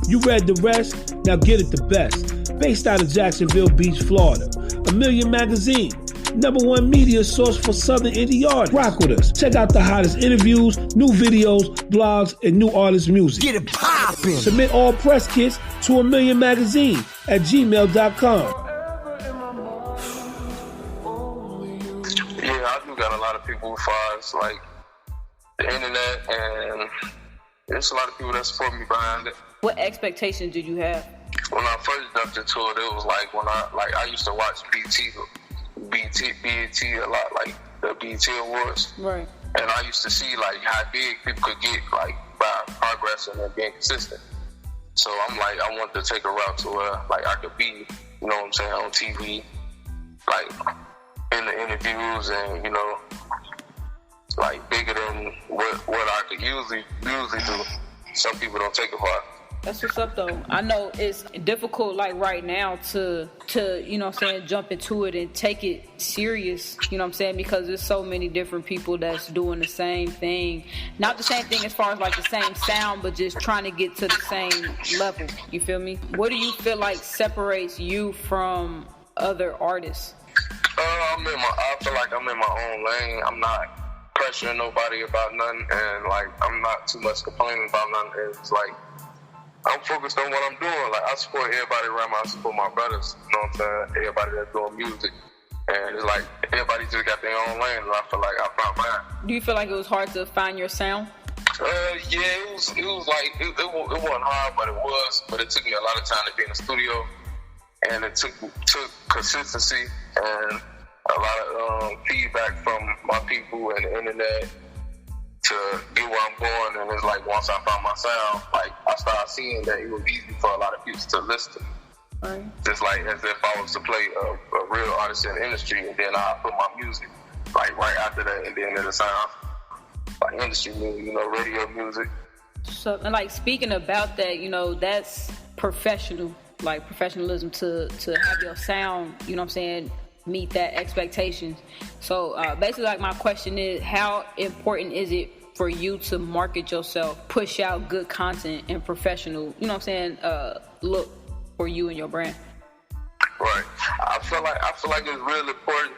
You read the rest, now get it the best. Based out of Jacksonville Beach, Florida. A Million Magazine, #1 media source for Southern indie artists. Rock with us. Check out the hottest interviews, new videos, blogs, and new artist music. Get it poppin'. Submit all press kits to amillionmagazine@gmail.com. Yeah, I do got a lot of people who find like the internet, and there's a lot of people that support me behind it. What expectations did you have? When I first jumped into it, it was like when I used to watch BET a lot, like the BET Awards. Right. And I used to see like how big people could get like by progress and being consistent. So I'm like, I wanted to take a route to where like I could be, you know what I'm saying, on TV, like in the interviews, and you know, like bigger than what I could usually do. Some people don't take it far. That's what's up, though. I know it's difficult, like right now, to you know what I'm saying, jump into it and take it serious, you know what I'm saying, because there's so many different people that's doing the same thing. Not the same thing as far as like the same sound, but just trying to get to the same level. You feel me? What do you feel like separates you from other artists? I feel like I'm in my own lane. I'm not pressuring nobody about nothing, and like I'm not too much complaining about nothing. It's like I'm focused on what I'm doing. Like I support everybody around me. I support my brothers. You know what I'm saying? Everybody that's doing music, and it's like everybody just got their own lane. And I feel like I found mine. Do you feel like it was hard to find your sound? Yeah, it was like it wasn't hard, but it took me a lot of time to be in the studio, and it took consistency and a lot of feedback from my people and the internet to get where I'm going. And it's like once I found my sound, like I started seeing that it was easy for a lot of people to listen to me. Right. Just like as if I was to play a real artist in the industry, and then I put my music like right after that, and then it'll sound like industry music, you know, radio music. So, and like speaking about that, you know, that's professional, like professionalism to have your sound, you know what I'm saying, meet that expectations. So basically, like my question is, how important is it for you to market yourself, push out good content and professional, you know what I'm saying, look for you and your brand? Right. I feel like it's real important,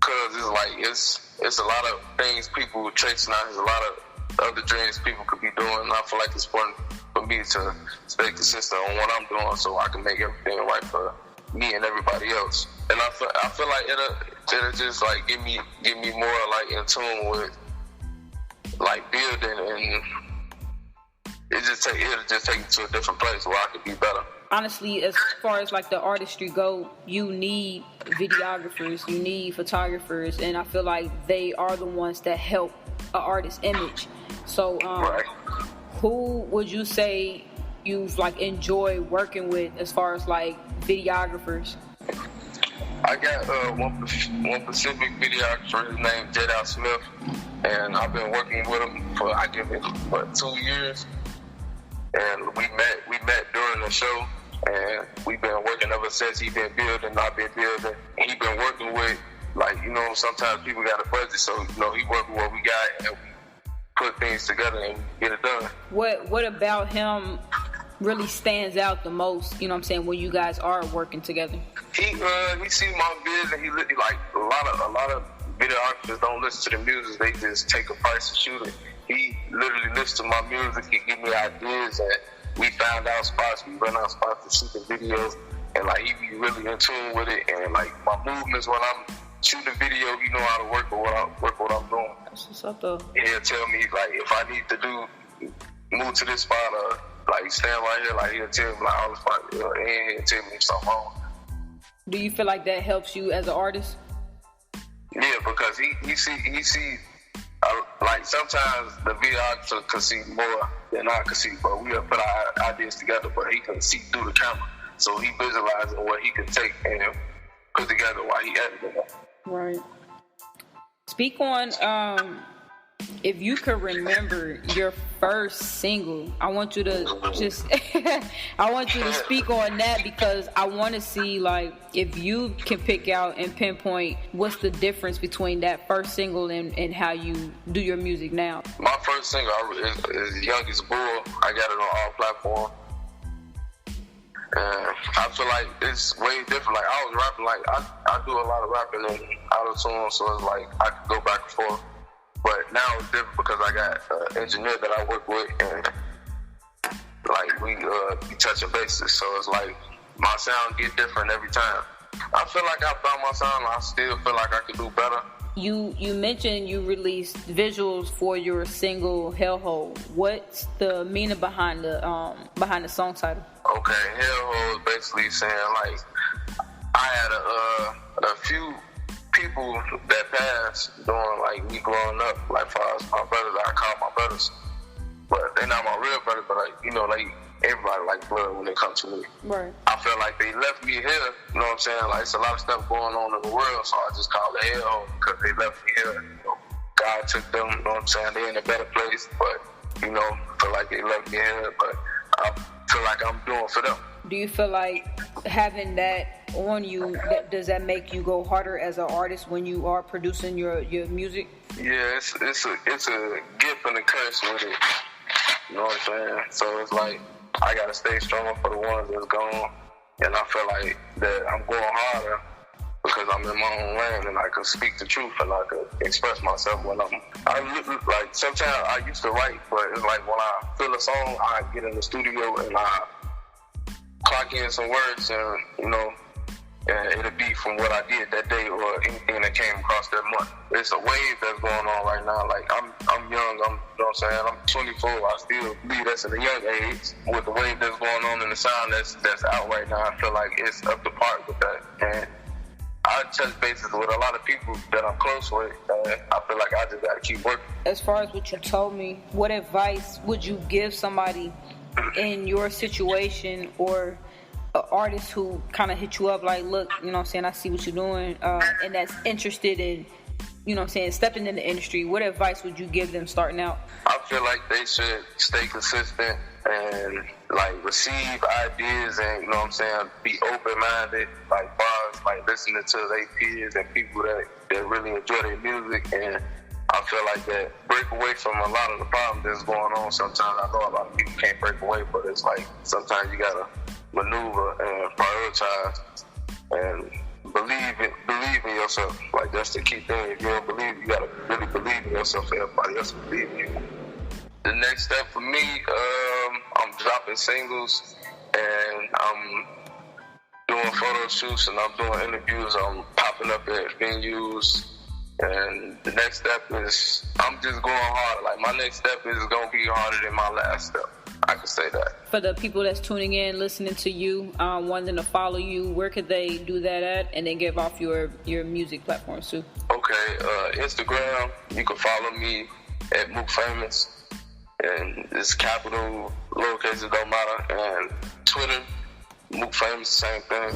because it's like it's a lot of things people chasing out. There's a lot of other dreams people could be doing, and I feel like it's important for me to stay consistent on what I'm doing, so I can make everything right for me and everybody else. And I feel like it'll just like get me more like in tune with like building, and it'll just take me to a different place where I could be better. Honestly, as far as like the artistry go, you need videographers, you need photographers, and I feel like they are the ones that help an artist's image. So right. Who would you say you've like enjoyed working with as far as like videographers? I got one Pacific videographer. His name J. Smith, and I've been working with him for 2 years. And we met during the show, and we've been working ever since. He's been building, I've been building. He's been working with, like, you know, sometimes people got a budget, so you know he working with what we got, and we put things together and get it done. What about him really stands out the most, you know what I'm saying, when you guys are working together? He sees my vision. He like a lot of videographers don't listen to the music, they just take a price and shoot it. He literally listens to my music, he give me ideas, and we found out spots, we run out spots to shoot the videos, and like he be really in tune with it, and like my movements when I'm shooting video, he know how to work with what I'm doing. That's what's up though. He'll tell me like if I need to move to this spot or like stand right here, like he'll tell me like all the spot, and he'll tell me something wrong. Do you feel like that helps you as an artist? Yeah, because he see like sometimes the videographer can see more than I can see, but we put our ideas together, but he can see through the camera, so he visualizing what he can take and put together while he editing it. Right. Speak on if you could remember your first single. I want you to just I want you to speak on that, because I want to see like if you can pick out and pinpoint what's the difference between that first single and how you do your music now. My first single is Youngest Bull. I got it on all platforms. And I feel like it's way different. Like, I was rapping, like, I do a lot of rapping in auto-tune, so it's like I can go back and forth. But now it's different because I got an engineer that I work with, and, like, we be touching bases. So it's like my sound get different every time. I feel like I found my sound. I still feel like I could do better. You mentioned you released visuals for your single Hellhole. What's the meaning behind the song title? Okay, Hellhole is basically saying, like, I had a few people that passed during, like, me growing up, like, far as my brothers, I call my brothers, but they're not my real brothers, but, like, you know, like, everybody like blood when it comes to me. Right. I feel like they left me here, you know what I'm saying? Like, it's a lot of stuff going on in the world, so I just call it hellhole because they left me here. You know, God took them, you know what I'm saying? They're in a better place, but, you know, I feel like they left me here, but I feel like I'm doing for them. Do you feel like having that on you, does that make you go harder as an artist when you are producing your music? Yeah, it's a gift and a curse with it. You know what I'm saying? So it's like, I gotta stay strong for the ones that's gone, and I feel like that I'm going harder because I'm in my own land and I can speak the truth and I can express myself when like, sometimes I used to write, but it's like when I feel a song, I get in the studio and I clock in some words, and, you know, and it'll be from what I did that day or anything that came across that month. It's a wave that's going on right now. Like, I'm young, you know what I'm saying? I'm 24. I still believe that's at a young age. With the wave that's going on in the sound that's out right now, I feel like it's up to par with that. And I touch bases with a lot of people that I'm close with, and I feel like I just gotta keep working. As far as what you told me, what advice would you give somebody in your situation, or an artist who kind of hit you up like, look, you know what I'm saying, I see what you're doing, and that's interested in, you know what I'm saying, stepping in the industry? What advice would you give them starting out? I feel like they should stay consistent and, like, receive ideas and, you know what I'm saying, be open-minded, like, bars, like, listening to their peers and people that really enjoy their music. And I feel like that break away from a lot of the problems that's going on. Sometimes I know a lot of people can't break away, but it's like sometimes you gotta maneuver and prioritize and believe in yourself. Like, that's the key thing. If you don't believe, you gotta really believe in yourself for everybody else to believe in you. The next step for me, I'm dropping singles and I'm doing photo shoots and I'm doing interviews. I'm popping up at venues. And the next step is, I'm just going hard. Like, my next step is going to be harder than my last step. I can say that. For the people that's tuning in, listening to you, wanting to follow you, where could they do that at? And then give off your music platforms too. Okay, Instagram, you can follow me at Mook Famous. And it's capital, lowercase, it don't matter. And Twitter, Mook Famous, same thing.